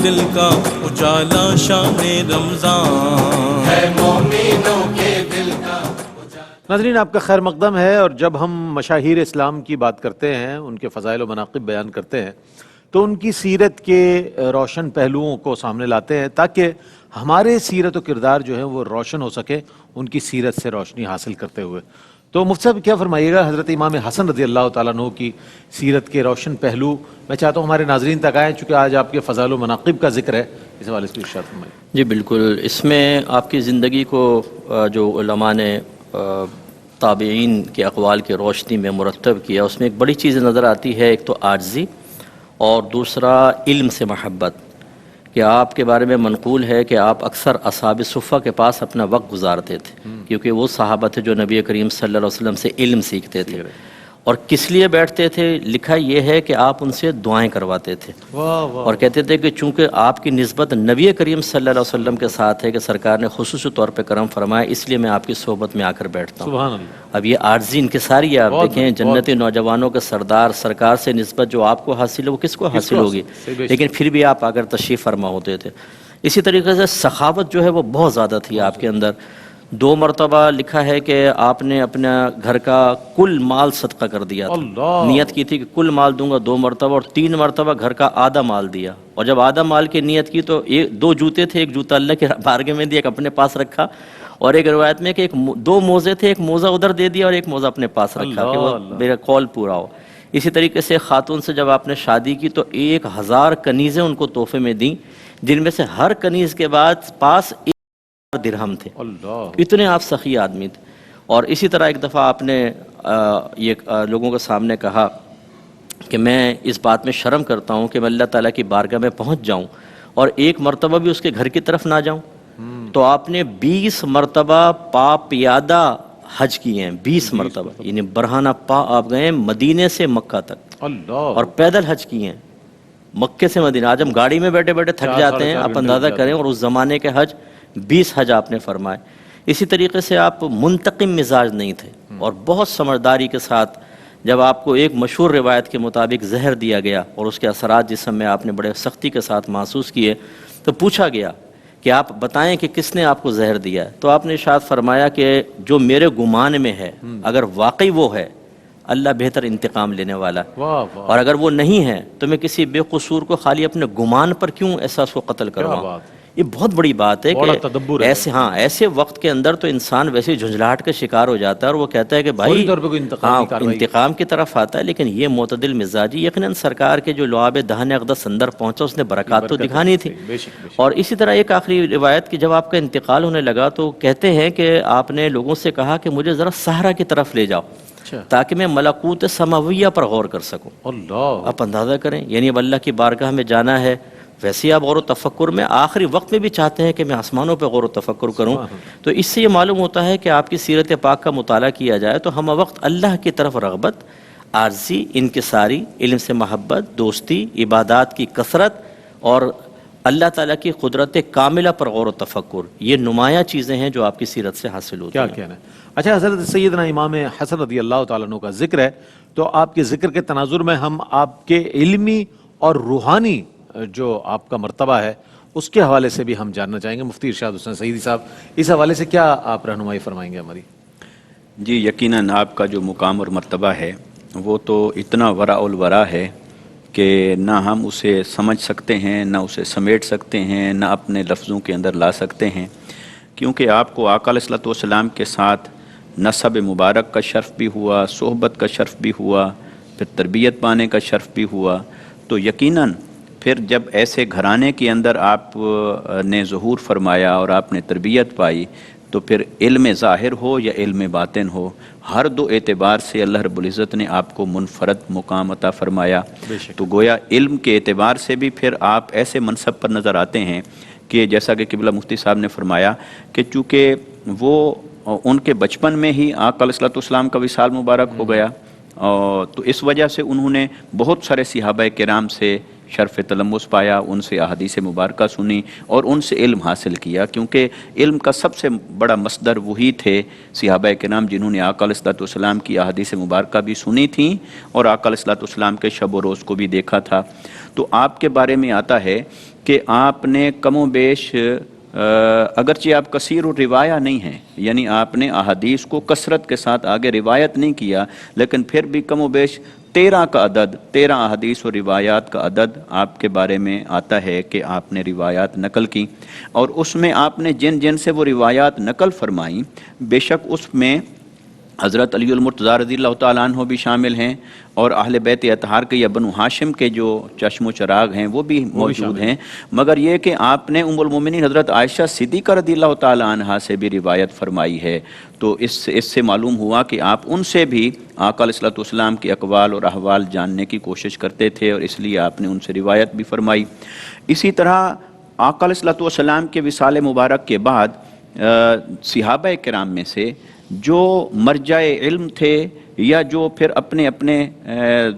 دل کا اجالا شان رمضان ہے، مومنوں کے دل کا اجالا۔ ناظرین، آپ کا خیر مقدم ہے، اور جب ہم مشاہیر اسلام کی بات کرتے ہیں، ان کے فضائل و مناقب بیان کرتے ہیں، تو ان کی سیرت کے روشن پہلوؤں کو سامنے لاتے ہیں تاکہ ہمارے سیرت و کردار جو ہیں وہ روشن ہو سکے ان کی سیرت سے روشنی حاصل کرتے ہوئے۔ تو مفتی صاحب کیا فرمائیے گا حضرت امام حسن رضی اللہ تعالیٰ عنہ کی سیرت کے روشن پہلو؟ میں چاہتا ہوں ہمارے ناظرین تک آئیں، چونکہ آج آپ کے فضائل و مناقب کا ذکر ہے، اس حوالے سے ارشاد فرمائیے۔ جی بالکل، اس میں آپ کی زندگی کو جو علماء نے تابعین کے اقوال کی روشنی میں مرتب کیا، اس میں ایک بڑی چیز نظر آتی ہے، ایک تو عاجزی اور دوسرا علم سے محبت۔ کہ آپ کے بارے میں منقول ہے کہ آپ اکثر اصحاب صفہ کے پاس اپنا وقت گزارتے تھے، کیونکہ وہ صحابہ تھے جو نبی کریم صلی اللہ علیہ وسلم سے علم سیکھتے تھے۔ اور کس لیے بیٹھتے تھے؟ لکھا یہ ہے کہ آپ ان سے دعائیں کرواتے تھے، اور کہتے تھے کہ چونکہ آپ کی نسبت نبی کریم صلی اللہ علیہ وسلم کے ساتھ ہے کہ سرکار نے خصوصی طور پہ کرم فرمایا، اس لیے میں آپ کی صحبت میں آ کر بیٹھتا ہوں۔ سبحان اللہ۔ اب یہ عارضی انکساری ہے، آپ دیکھیں جنتی نوجوانوں کے سردار سرکار سے نسبت جو آپ کو حاصل ہے وہ کس کو حاصل ہوگی؟ لیکن پھر بھی آپ آ کر تشریف فرما ہوتے تھے۔ اسی طریقے سے سخاوت جو ہے وہ بہت زیادہ تھی آپ کے اندر۔ 2 مرتبہ لکھا ہے کہ آپ نے اپنا گھر کا کل مال صدقہ کر دیا تھا، نیت کی تھی کہ کل مال دوں گا 2 مرتبہ، اور 3 مرتبہ گھر کا آدھا مال دیا۔ اور جب آدھا مال کی نیت کی تو 2 جوتے تھے، ایک جوتا اللہ کے بارگاہ میں دیا، ایک اپنے پاس رکھا، اور ایک روایت میں کہ 2 موزے تھے، ایک موزہ ادھر دے دیا اور ایک موزہ اپنے پاس رکھا کہ وہ میرا قول پورا ہو۔ اسی طریقے سے خاتون سے جب آپ نے شادی کی تو 1000 کنیزیں ان کو تحفے میں دیں، جن میں سے ہر کنیز کے بعد پاس 1 درہم تھے۔ اتنے آپ سخی آدمی تھے۔ اور اسی طرح ایک دفعہ آپ نے یہ لوگوں کے سامنے کہا کہ میں اس بات میں شرم کرتا ہوں کہ میں اللہ تعالیٰ کی بارگاہ میں پہنچ جاؤں اور ایک مرتبہ بھی اس کے گھر کی طرف نہ جاؤں۔ تو آپ نے 20 مرتبہ پا پیادہ حج کیے ہیں، 20 مرتبہ، یعنی برہنہ پا آپ گئے مدینے سے مکہ تک، اور پیدل حج کیے ہیں مکے سے مدینہ۔ آج ہم گاڑی میں بیٹھے بیٹھے تھک جاتے ہیں، آپ اندازہ کریں، اور اس زمانے کے حج 20 حج آپ نے فرمائے۔ اسی طریقے سے آپ منتقم مزاج نہیں تھے، اور بہت سمجھداری کے ساتھ جب آپ کو ایک مشہور روایت کے مطابق زہر دیا گیا اور اس کے اثرات جسم میں آپ نے بڑے سختی کے ساتھ محسوس کیے، تو پوچھا گیا کہ آپ بتائیں کہ کس نے آپ کو زہر دیا ہے؟ تو آپ نے ارشاد فرمایا کہ جو میرے گمان میں ہے، اگر واقعی وہ ہے، اللہ بہتر انتقام لینے والا ہے، اور اگر وہ نہیں ہے تو میں کسی بے قصور کو خالی اپنے گمان پر کیوں ایسا اس کو قتل کرواؤں؟ یہ بہت بڑی بات ہے کہ ایسے وقت کے اندر تو انسان ویسے جھنجھلاہٹ کا شکار ہو جاتا ہے، اور وہ کہتا ہے کہ بھائی انتقام کی طرف آتا ہے، لیکن یہ معتدل مزاجی یقیناً سرکار کے جو لعاب دہن اقدس اندر پہنچا، اس نے برکات تو دکھانی تھی۔ اور اسی طرح ایک آخری روایت کہ جب آپ کا انتقال ہونے لگا تو کہتے ہیں کہ آپ نے لوگوں سے کہا کہ مجھے ذرا صحرا کی طرف لے جاؤ تاکہ میں ملکوت سماویہ پر غور کر سکوں۔ آپ اندازہ کریں، یعنی اب اللہ کی بارگاہ میں جانا ہے، ویسے ہی آپ غور و تفکر میں آخری وقت میں بھی چاہتے ہیں کہ میں آسمانوں پہ غور و تفکر کروں۔ تو اس سے یہ معلوم ہوتا ہے کہ آپ کی سیرت پاک کا مطالعہ کیا جائے تو ہم وقت اللہ کی طرف رغبت، عارضی، انکساری، علم سے محبت، دوستی، عبادات کی کثرت، اور اللہ تعالیٰ کی قدرت کاملہ پر غور و تفکر، یہ نمایاں چیزیں ہیں جو آپ کی سیرت سے حاصل ہوتی ہیں۔ کیا کہنا ہے؟ اچھا، حضرت سیدنا امام حسن رضی اللہ تعالیٰ عنہ کا ذکر ہے، تو آپ کے ذکر کے تناظر میں ہم آپ کے علمی اور روحانی جو آپ کا مرتبہ ہے اس کے حوالے سے بھی ہم جاننا چاہیں گے۔ مفتی ارشاد حسین سعیدی صاحب، اس حوالے سے کیا آپ رہنمائی فرمائیں گے ہماری؟ جی یقیناً آپ کا جو مقام اور مرتبہ ہے وہ تو اتنا ورع الورع ہے کہ نہ ہم اسے سمجھ سکتے ہیں، نہ اسے سمیٹ سکتے ہیں، نہ اپنے لفظوں کے اندر لا سکتے ہیں، کیونکہ آپ کو آقا علیہ الصلوۃ والسلام کے ساتھ نسب مبارک کا شرف بھی ہوا، صحبت کا شرف بھی ہوا، پھر تربیت پانے کا شرف بھی ہوا۔ تو یقیناً پھر جب ایسے گھرانے کے اندر آپ نے ظہور فرمایا اور آپ نے تربیت پائی، تو پھر علم ظاہر ہو یا علم باطن ہو، ہر 2 اعتبار سے اللہ رب العزت نے آپ کو منفرد مقام عطا فرمایا۔ تو گویا علم کے اعتبار سے بھی پھر آپ ایسے منصب پر نظر آتے ہیں کہ جیسا کہ قبلہ مفتی صاحب نے فرمایا کہ چونکہ وہ ان کے بچپن میں ہی آقا علیہ الصلوۃ والسلام کا وصال مبارک ہو گیا، تو اس وجہ سے انہوں نے بہت سارے صحابہ کرام سے شرف تلمس پایا، ان سے احادیث مبارکہ سنی اور ان سے علم حاصل کیا، کیونکہ علم کا سب سے بڑا مصدر وہی تھے صحابہ کرام جنہوں نے آقا علیہ الصلوۃ والسلام کی احادیث مبارکہ بھی سنی تھیں اور آقا علیہ الصلوۃ والسلام کے شب و روز کو بھی دیکھا تھا۔ تو آپ کے بارے میں آتا ہے کہ آپ نے کم و بیش اگرچہ آپ کثیر الروایہ نہیں ہیں، یعنی آپ نے احادیث کو کثرت کے ساتھ آگے روایت نہیں کیا، لیکن پھر بھی کم و بیش 13 کا عدد، 13 احادیث و روایات کا عدد آپ کے بارے میں آتا ہے کہ آپ نے روایات نقل کی، اور اس میں آپ نے جن جن سے وہ روایات نقل فرمائیں، بے شک اس میں حضرت علی المرتضیٰ رضی اللہ تعالیٰ عنہ بھی شامل ہیں، اور اہل بیت اطہار کے یا بنو ہاشم کے جو چشم و چراغ ہیں وہ بھی موجود ہیں، مگر یہ کہ آپ نے ام المومنین حضرت عائشہ صدیقہ رضی اللہ تعالیٰ عنہا سے بھی روایت فرمائی ہے، تو اس سے معلوم ہوا کہ آپ ان سے بھی آقا علیہ الصلوۃ والسلام کے اقوال اور احوال جاننے کی کوشش کرتے تھے، اور اس لیے آپ نے ان سے روایت بھی فرمائی۔ اسی طرح آقا علیہ الصلوۃ والسلام کے وصال مبارک کے بعد صحابہ کرام میں سے جو مرجع علم تھے یا جو پھر اپنے اپنے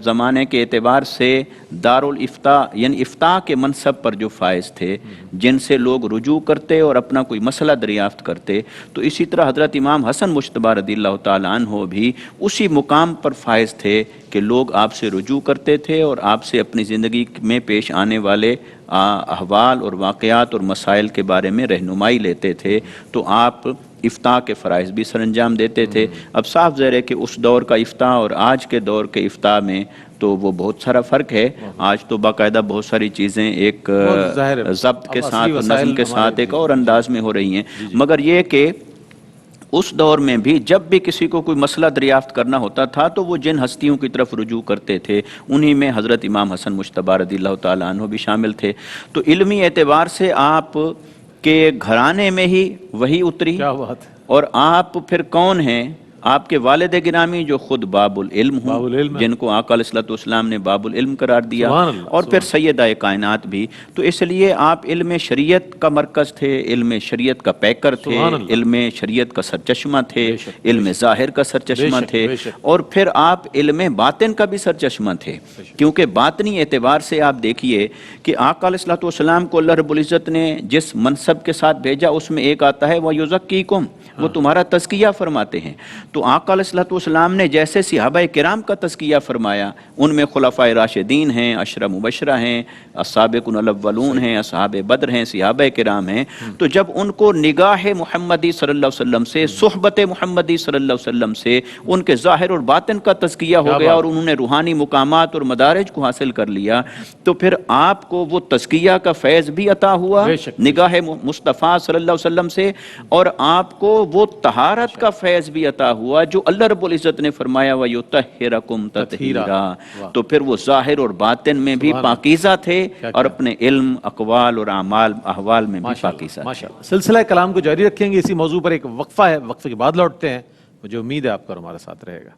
زمانے کے اعتبار سے دارالافتاء یعنی افتاء کے منصب پر جو فائز تھے، جن سے لوگ رجوع کرتے اور اپنا کوئی مسئلہ دریافت کرتے، تو اسی طرح حضرت امام حسن مجتبی رضی اللہ تعالیٰ عنہ بھی اسی مقام پر فائز تھے کہ لوگ آپ سے رجوع کرتے تھے اور آپ سے اپنی زندگی میں پیش آنے والے احوال اور واقعات اور مسائل کے بارے میں رہنمائی لیتے تھے، تو آپ افتاء کے فرائض بھی سر انجام دیتے تھے۔ اب صاف ظاہر ہے کہ اس دور کا افتاء اور آج کے دور کے افتاء میں تو وہ بہت سارا فرق ہے۔ آج تو باقاعدہ بہت ساری چیزیں ایک ضبط کے ساتھ، نظم کے ساتھ ایک اور انداز میں ہو رہی ہیں، مگر یہ کہ اس دور میں بھی جب بھی کسی کو کوئی مسئلہ دریافت کرنا ہوتا تھا تو وہ جن ہستیوں کی طرف رجوع کرتے تھے انہی میں حضرت امام حسن مجتبی رضی اللہ تعالیٰ عنہ بھی شامل تھے۔ تو علمی اعتبار سے آپ کے گھرانے میں ہی وہی اتری، اور آپ پھر کون ہیں؟ آپ کے والد گرامی جو خود باب العلم ہوں، جن کو آقا علیہ الصلوۃ والسلام نے باب العلم قرار دیا، اور پھر سیدہ کائنات بھی، تو اس لیے آپ علم شریعت کا مرکز تھے، علم شریعت کا پیکر تھے، علم شریعت کا سرچشمہ تھے، علم ظاہر کا سرچشمہ تھے، اور پھر آپ علم باطن کا بھی سرچشمہ تھے، کیونکہ باطنی اعتبار سے آپ دیکھیے کہ آقا علیہ الصلوۃ والسلام کو اللہ رب العزت نے جس منصب کے ساتھ بھیجا اس میں ایک آتا ہے وَيُزَكِّيكُمْ، وہ تمہارا تزکیہ فرماتے ہیں۔ تو آقا علیہ الصلوۃ والسلام نے جیسے صحابہ کرام کا تزکیہ فرمایا، ان میں خلفائے راشدین ہیں، عشرہ مبشرہ ہیں، السابقون الاولون ہیں، اصحاب بدر ہیں، صحابہ کرام ہیں، تو جب ان کو نگاہ محمدی صلی اللہ علیہ وسلم سے، صحبت محمدی صلی اللہ علیہ وسلم سے ان کے ظاہر اور باطن کا تزکیہ ہو گیا اور انہوں نے روحانی مقامات اور مدارج کو حاصل کر لیا، تو پھر آپ کو وہ تزکیہ کا فیض بھی عطا ہوا نگاہ مصطفیٰ صلی اللہ علیہ وسلم سے، اور آپ کو وہ طہارت کا فیض بھی عطا ہوا جو اللہ رب العزت نے فرمایا وَيُطَهِّرَكُمْ تَطْهِيرًا، تو پھر وہ ظاہر اور باطن میں بھی پاکیزہ تھے اور اپنے علم، اقوال اور اعمال احوال میں بھی پاکیزہ تھے۔ سلسلہ کلام کو جاری رکھیں گے، اسی موضوع پر ایک وقفہ ہے، وقفے کے بعد لوٹتے ہیں۔ مجھے امید ہے آپ کا ہمارے ساتھ رہے گا۔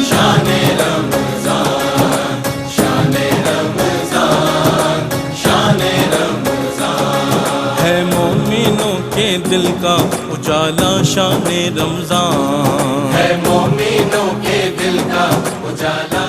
شان رمضان، شان رمضان، شان رمضان ہے مومنوں کے دل کا اجالا، شان رمضان ہے مومنوں کے دل کا اجالا۔